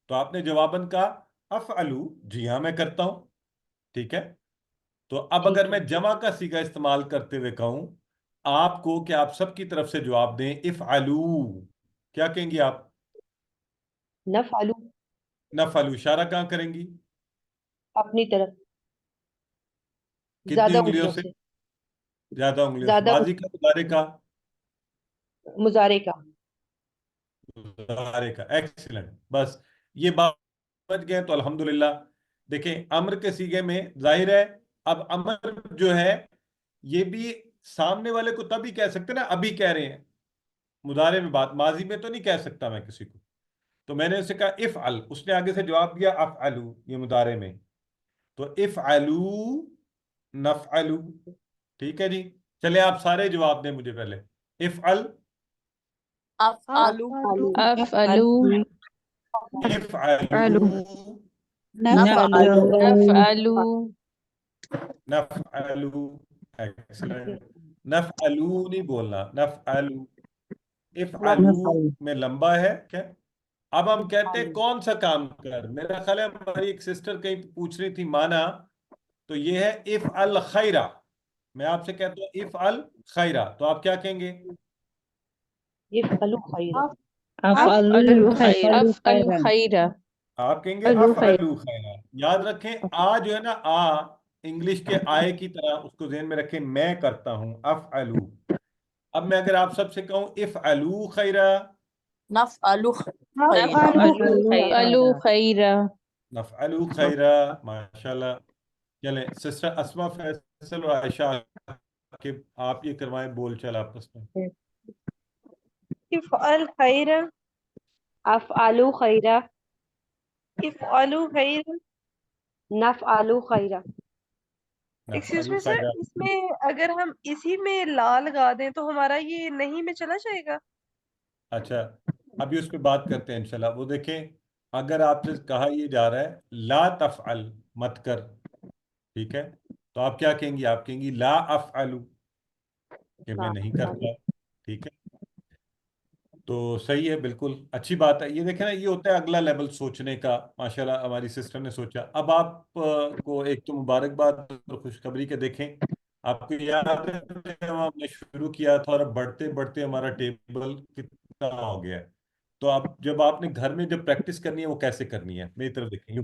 تو آپ نے جواباً کہا افعلو، جی ہاں میں کرتا ہوں. ٹھیک ہے. تو اب اگر ٹھیک میں ہے. جمع کا صیغہ استعمال کرتے ہوئے کہوں آپ کو کہ آپ سب کی طرف سے جواب دیں افعلو، کیا کہیں گی آپ؟ نفعلو نفعلو. اشارہ کہاں کریں گی؟ اپنی طرف کتنی زیادہ انگلیوں انگلیوں سے؟ سے، زیادہ انگلیوں سے. زیادہ ماضی کا مضارع کا؟ مضارع کا. مضارع کا. ایکسیلنٹ. بس یہ بات سمجھ گئے تو الحمدللہ. دیکھیں امر کے صیغے میں ظاہر ہے، اب امر جو ہے یہ بھی سامنے والے کو تب ہی کہہ سکتے نا ابھی کہہ رہے ہیں، مضارع میں بات، ماضی میں تو نہیں کہہ سکتا میں کسی کو. تو میں نے اسے کہا افعل، اس نے آگے سے جواب دیا افعلو، یہ مضارع میں. تو افعلو نفعلو. ٹھیک ہے جی. چلے آپ سارے جواب دیں مجھے پہلے. افعل، افعلو، أفعل افعلو، نفعل نفعل نفعلو. ایکسلنٹ. نفعلو نہیں بولنا، نفعلو. افعلو نفعل میں لمبا ہے کیا؟ اب ہم کہتے ہیں کون سا کام کر. میرا خیال ہے ہماری ایک سسٹر کہیں پوچھ رہی تھی مانا، تو یہ ہے افعل خیرہ. میں آپ سے کہتا ہوں افعل خیرہ، تو آپ کیا کہیں گے؟ افعلوا خیرا. أفعل الخير أفعل خيرا. آپ کہیں گے أفعل خير افعلوا خیرہ. یاد رکھیں آ جو ہے نا، آ انگلش کے آئے کی طرح اس کو ذہن میں رکھیں، میں کرتا ہوں افعلو. اب میں اگر آپ سب سے کہوں افعلوا خیرہ، نفعلو خیرا، نفعل أفعل خيرا خيرا. نفعلوا خیرہ. ماشاءاللہ. چلیں سسٹر اسما فیصل اور عائشہ کہ آپ یہ کروائیں بول چل آپس میں. افعل خیرا، افعلوا خیرا، افعلو خیرا. نفعلوا خیرا. ایکسکیوز نفعلوا می سر، خیرہ. اس میں اگر ہم اسی میں لا لگا دیں تو ہمارا یہ نہیں میں چلا جائے گا؟ اچھا ابھی اس پہ بات کرتے ہیں انشاءاللہ. وہ دیکھیں اگر آپ سے کہا یہ جا رہا ہے لا تفعل مت کر، ٹھیک ہے، تو آپ کیا کہیں گی؟ آپ کہیں گی لا افعلو، کہ میں نہیں کرتا. ٹھیک ہے. تو صحیح ہے، بالکل اچھی بات ہے. یہ دیکھیں نا، یہ ہوتا ہے اگلا لیول سوچنے کا. ماشاءاللہ ہماری سسٹر نے سوچا. اب آپ کو ایک تو مبارکباد اور خوشخبری کے دیکھیں، آپ کو یاد ہے جب ہم نے شروع کیا تھا اور اب بڑھتے بڑھتے ہمارا ٹیبل کتنا ہو گیا ہے. تو اب جب آپ نے گھر میں جب پریکٹس کرنی ہے وہ کیسے کرنی ہے، میری طرف دیکھیں یوں.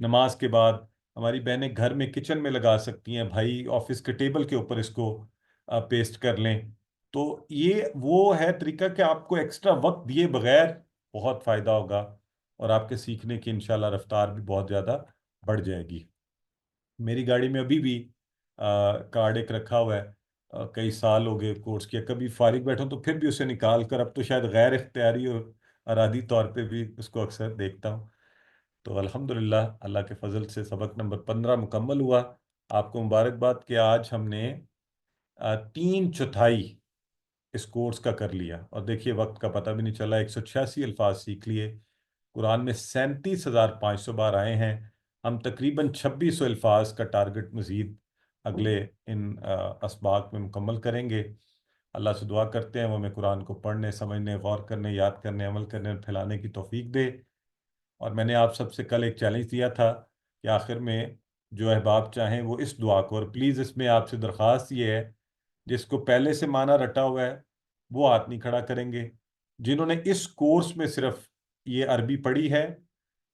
نماز کے بعد ہماری بہنیں گھر میں کچن میں لگا سکتی ہیں، بھائی آفس کے ٹیبل کے اوپر اس کو پیسٹ کر لیں. تو یہ وہ ہے طریقہ کہ آپ کو ایکسٹرا وقت دیے بغیر بہت فائدہ ہوگا، اور آپ کے سیکھنے کی انشاءاللہ رفتار بھی بہت زیادہ بڑھ جائے گی. میری گاڑی میں ابھی بھی کارڈ ایک رکھا ہوا ہے، کئی سال ہو گئے کورس کیا، کبھی فارغ بیٹھوں تو پھر بھی اسے نکال کر، اب تو شاید غیر اختیاری اور ارادی طور پہ بھی اس کو اکثر دیکھتا ہوں. تو الحمدللہ اللہ کے فضل سے سبق نمبر 15 مکمل ہوا. آپ کو مبارکباد کہ آج ہم نے 3/4 اس کورس کا کر لیا، اور دیکھیے وقت کا پتہ بھی نہیں چلا. 186 الفاظ سیکھ لیے، قرآن میں 37,500 بار آئے ہیں. ہم تقریباً 2600 الفاظ کا ٹارگٹ مزید اگلے ان اسباق میں مکمل کریں گے. اللہ سے دعا کرتے ہیں وہ ہمیں قرآن کو پڑھنے، سمجھنے، غور کرنے، یاد کرنے، عمل کرنے اور پھیلانے کی توفیق دے. اور میں نے آپ سب سے کل ایک چیلنج دیا تھا کہ آخر میں جو احباب چاہیں وہ اس دعا کو، اور پلیز اس میں آپ سے درخواست یہ ہے جس کو پہلے سے معنی رٹا ہوا ہے وہ ہاتھ نہیں کھڑا کریں گے. جنہوں نے اس کورس میں صرف یہ عربی پڑھی ہے،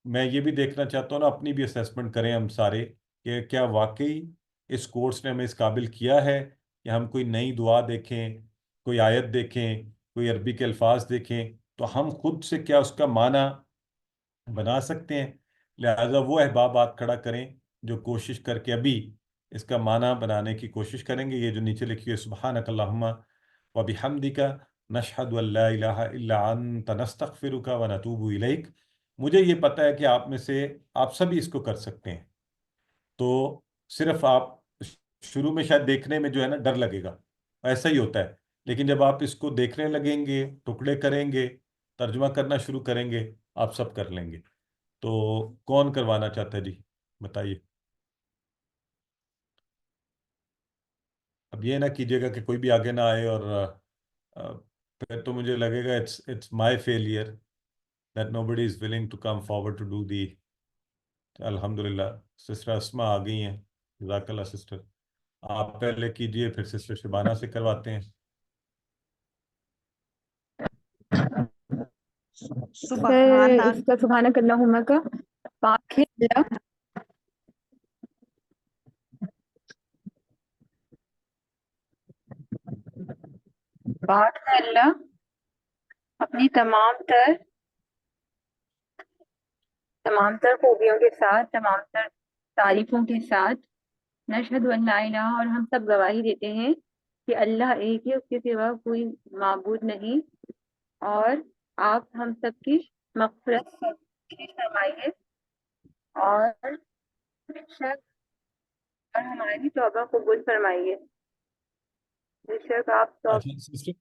میں یہ بھی دیکھنا چاہتا ہوں نا، اپنی بھی اسیسمنٹ کریں ہم سارے کہ کیا واقعی اس کورس نے ہمیں اس قابل کیا ہے کہ ہم کوئی نئی دعا دیکھیں، کوئی آیت دیکھیں، کوئی عربی کے الفاظ دیکھیں تو ہم خود سے کیا اس کا معنی بنا سکتے ہیں. لہٰذا وہ احباب ہاتھ کھڑا کریں جو کوشش کر کے ابھی اس کا معنی بنانے کی کوشش کریں گے. یہ جو نیچے لکھی ہے سبحانک اللہم و بحمدک نشہد ان لا الہ الا انت نستغفرک و نتوب الیک. مجھے یہ پتہ ہے کہ آپ میں سے آپ سبھی اس کو کر سکتے ہیں. تو صرف آپ شروع میں شاید دیکھنے میں جو ہے نا ڈر لگے گا، ایسا ہی ہوتا ہے، لیکن جب آپ اس کو دیکھنے لگیں گے، ٹکڑے کریں گے، ترجمہ کرنا شروع کریں گے، آپ سب کر لیں گے. تو کون کروانا چاہتا ہے جی بتائیے. اب یہ نہ کیجیے گا کہ کوئی بھی آگے نہ آئے اور پھر تو مجھے لگے گا it's my failure that nobody is willing to come forward to do the. الحمدللہ سسٹر اسما آ گئی ہیں، جزاک اللہ سسٹر. آپ پہلے کیجئے پھر سسٹر شبانہ سے کرواتے ہیں. سر اس کا سبحانک اللہم کا پاک ہے اللہ، پاک ہے اللہ اپنی تمام تر خوبیوں کے ساتھ، تمام تر تعریفوں کے ساتھ. نشہد ان لا الہ، اور ہم سب گواہی دیتے ہیں کہ اللہ ایک ہے، اس کے سوا کوئی معبود نہیں. اور آپ ہم سب کی مغفرت فرمائیے اور بے شک اور ہماری توبہ قبول فرمائیے. بے شک آپ توبہ اچھا سسٹر،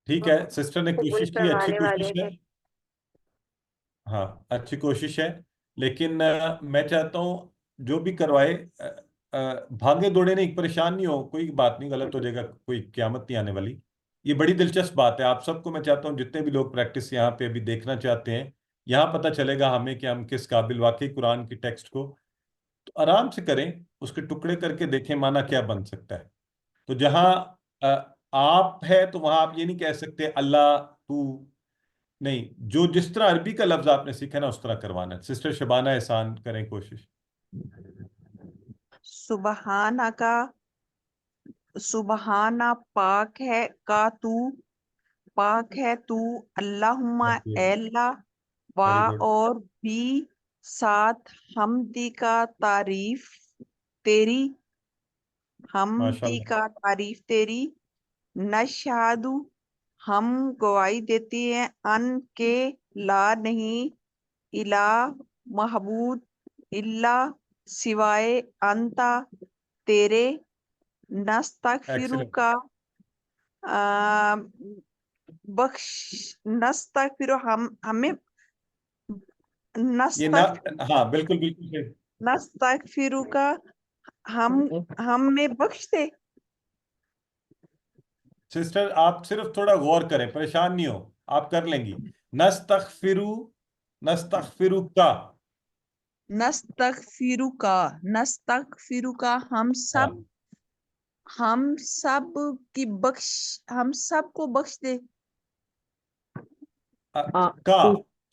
ٹھیک ہے، سسٹر نے قبول کوشش کی، اچھی فرمانے والے کوشش ہے. ہیں. ہاں اچھی کوشش ہے، لیکن میں چاہتا ہوں جو بھی کروائے بھاگے دوڑے نہیں، پریشان نہیں ہو، کوئی بات نہیں، غلط ہو جائے گا، کوئی قیامت نہیں آنے والی. یہ بڑی دلچسپ بات ہے. آپ سب کو میں چاہتا ہوں جتنے بھی لوگ پریکٹس یہاں پہ ابھی دیکھنا چاہتے ہیں، یہاں پتہ چلے گا ہمیں کہ ہم کس قابل واقعی قرآن کی ٹیکسٹ کو تو آرام سے کریں، اس کے ٹکڑے کر کے دیکھیں معنی کیا بن سکتا ہے. تو جہاں آپ ہے تو وہاں آپ یہ نہیں کہہ سکتے اللہ تو نہیں، جو جس طرح عربی کا لفظ آپ نے سیکھا نا اس طرح کروانا ہے. سسٹر شبانہ احسان کریں کوشش. سبحانہ کا، سبحانہ پاک ہے کا تو، پاک ہے تو، اللہم اے اللہ، ویری وا گڈ. اور بھی ساتھ حمدی کا تعریف تیری، ماشاء حمدی اللہ. کا تعریف تیری. نشہد ہم گواہی دیتی ہیں، ان کے لا نہیں، الہ محبود، الا سوائے، انتا تیرے، نستغفرو ایکسلنٹ. کا بخش، نستغفرو ہمیں یہ نہ، ہاں بالکل بالکل صحیح. نستغفرو کا ہم میں بخش دے. سسٹر آپ صرف تھوڑا غور کریں، پریشان نہیں ہو، آپ کر لیں گی. نستغفرو، نستغفرو کا، نستغفرو کا، نستغفرو کا ہاں ہم سب کی بخش، ہم سب کو بخش دے. کا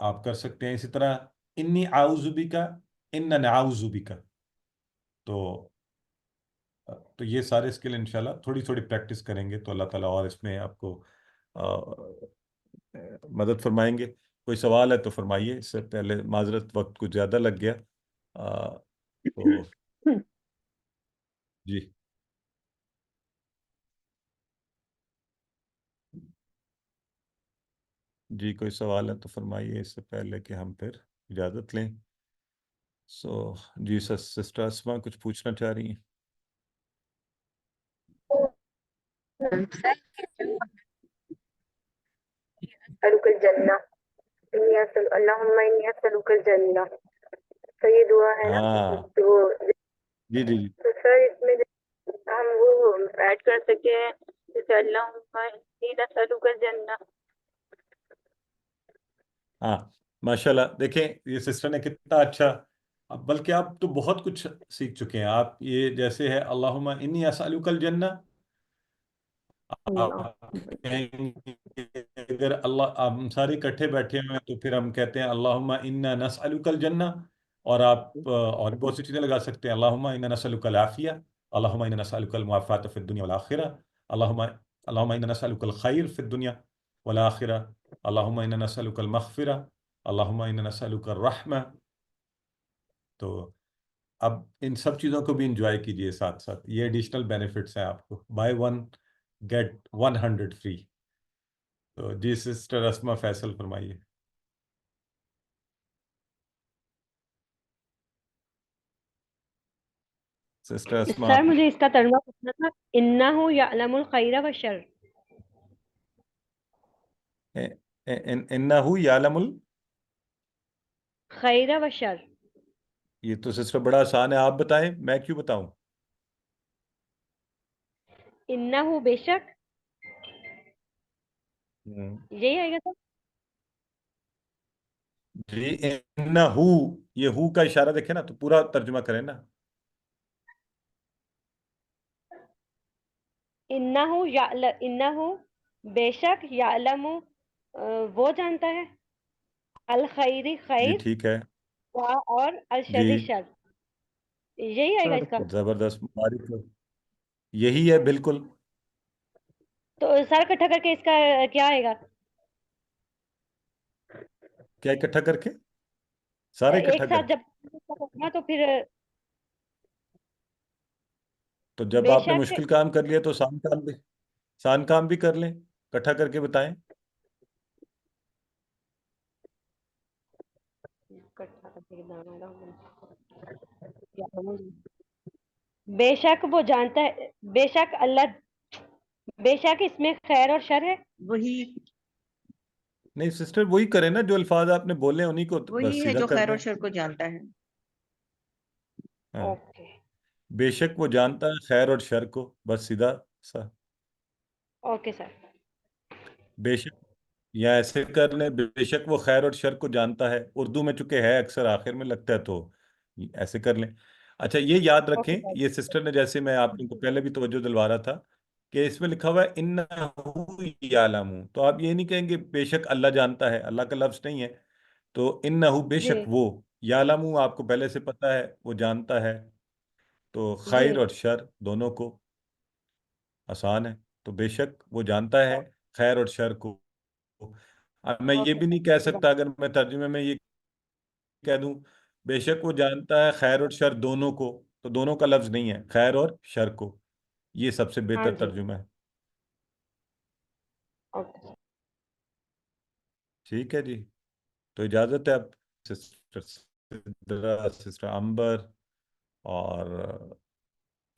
آپ کر سکتے ہیں. اسی طرح انی اعوذ بکا، ان نعوذ بکا. تو یہ سارے اسکل انشاءاللہ تھوڑی تھوڑی پریکٹس کریں گے تو اللہ تعالیٰ اور اس میں آپ کو مدد فرمائیں گے. کوئی سوال ہے تو فرمائیے. اس سے پہلے معذرت وقت کچھ زیادہ لگ گیا. تو جی جی کوئی سوال ہے تو فرمائیے اس سے پہلے کہ ہم پھر اجازت لیں. جی سسٹر اسما کچھ پوچھنا چاہ رہی ہیں؟ أسألك الجنة اللهم إني أسألك الجنة. تو یہ دعا ہے نا ہاں تو جی جی جی تو سر اس میں ہم وہ ایڈ کر سکتے ہیں جیسے اللهم إني أسألك الجنة. ہاں ماشاءاللہ. دیکھیں یہ سسٹر نے کتنا اچھا، بلکہ آپ تو بہت کچھ سیکھ چکے ہیں. آپ یہ جیسے ہے اللہم انی اسألک الجنہ، آپ کہیں گے اگر اللہ ہم سارے اکٹھے بیٹھے ہوئے ہیں تو پھر ہم کہتے ہیں اللہم انا نسألک الجنہ. اور آپ اور بہت سی چیزیں لگا سکتے ہیں. اللہم انا نسألک العافیہ، اللہم انا نسألک المعافاة فی الدنیا والآخرہ، اللہم انا نسألک الخیر فی الدنیا والآخرہ، اللہم انا نسألک المغفرہ، اللہم انا نسألک الرحمہ. تو اب ان سب چیزوں کو بھی انجوائے کیجئے ساتھ ساتھ. یہ ایڈیشنل بینیفٹس ہیں آپ کو. Buy 1 get 100 free. تو جی سسٹر اسما فیصل فرمائیے. سسٹر اسما سر آپ مجھے اس کا ترجمہ پوچھنا تھا. انہ یعلم الخیر والشر. انہو یعلم خیر والشر. یہ تو سسٹر بڑا آسان ہے، آپ بتائیں، میں کیوں بتاؤں؟ انہ بے شک، ہوں. یہی آئے گا سر. جی انہو، یہ ہو کا اشارہ دیکھیں نا تو پورا ترجمہ کریں نا. انہ بے شک یعلم وہ جانتا ہے الخیری جی خیر ٹھیک ہے. اور جی الشر شر. یہی آئے گا اس کا. زبردست، مبارک ہو. یہی ہے بالکل. تو سر اکٹھا کر کے اس کا کیا آئے گا؟ کیا اکٹھا کر کے؟ سارے ایک اکٹھا کر ساتھ کے. جب کرنا تو پھر تو جب بے آپ نے شک. مشکل کام کر لیا تو آسان کام بھی کر لیں. اکٹھا کر کے بتائیں. بے شک وہ جانتا ہے، بے شک اللہ، بے شک اس میں خیر اور شر ہے. وہی نہیں سسٹر وہی کریں نا جو الفاظ آپ نے بولے انہی کو بس وہی ہے سیدھا جو کر خیر دیں. اور شر کو جانتا ہے. ہاں اوکے بے شک وہ جانتا ہے خیر اور شر کو، بس سیدھا سا. Okay sir. بے شک یا ایسے کر لیں بے شک وہ خیر اور شر کو جانتا ہے. اردو میں چونکہ ہے اکثر آخر میں لگتا ہے تو ایسے کر لیں. اچھا یہ یاد اوکے رکھیں، سر. یہ سسٹر نے جیسے میں آپ کو پہلے بھی توجہ دلوا رہا تھا کہ اس میں لکھا ہوا ہے انہو یعلم، تو آپ یہ نہیں کہیں گے بے شک اللہ جانتا ہے، اللہ کا لفظ نہیں ہے. تو انہو بے جی شک وہ، یعلم آپ کو پہلے سے پتا ہے وہ جانتا ہے. تو جی خیر اور شر دونوں کو آسان ہے. تو بے شک وہ جانتا ہے خیر اور شر کو. اب میں یہ اوکے بھی نہیں کہہ سکتا اگر میں ترجمے میں یہ کہہ دوں بے شک وہ جانتا ہے خیر اور شر دونوں کو، تو دونوں کا لفظ نہیں ہے، خیر اور شر کو. یہ سب سے ہاں بہتر جی. ترجمہ ہے. اوکے. ٹھیک ہے جی. تو اجازت ہے اب سسٹر سدرا، سسٹر امبر اور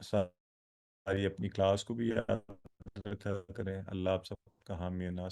ساری اپنی کلاس کو بھی یاد رکھا کریں. اللہ آپ سب کا حامی و ناصر